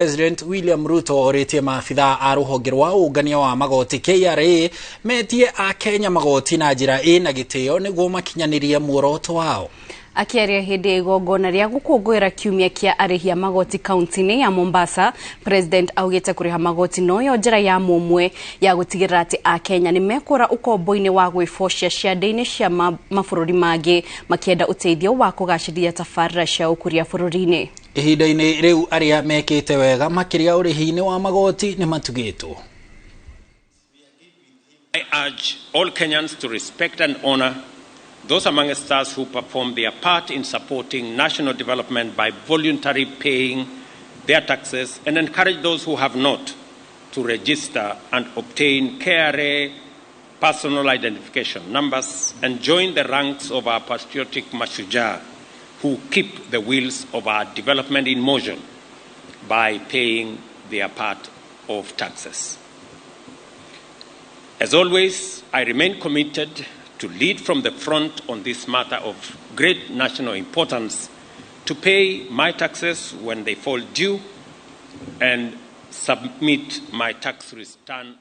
President William Ruto ĩtie maabitha a rũhonge rwa ũngania wa magoti KRA metie Akenya magoti na njĩra ĩna gĩtĩyo nĩguo makinyanĩrie muoroto wao. Akĩaria hĩndĩ ya igongona rĩa gũkũngũĩra kiumia kĩa arĩhi a magoti kaunti-inĩ ya Mombasa, President augĩte kũrĩha magoti noyo njĩra ya mũmwe ya gũtigĩrĩra atĩ Akenya nĩ mekũra ũkombo-inĩ wa gwĩbocia ciande-inĩ cia mabũrũri mangĩ makĩenda ũteithio wa kũgacĩrithia tabarĩra cia ũkũria bũrũri-inĩ. Ihinda-inĩ rĩu arĩa mekĩte wega makĩria ũrĩhi-inĩ wa magoti nĩ matugĩtwo. I urge all Kenyans to respect and honor those amongst us who perform their part in supporting national development by voluntarily paying their taxes and encourage those who have not to register and obtain KRA personal identification numbers and join the ranks of our patriotic mashujaa who keep the wheels of our development in motion by paying their part of taxes. As always, I remain committed to lead from the front on this matter of great national importance, to pay my taxes when they fall due and submit my tax return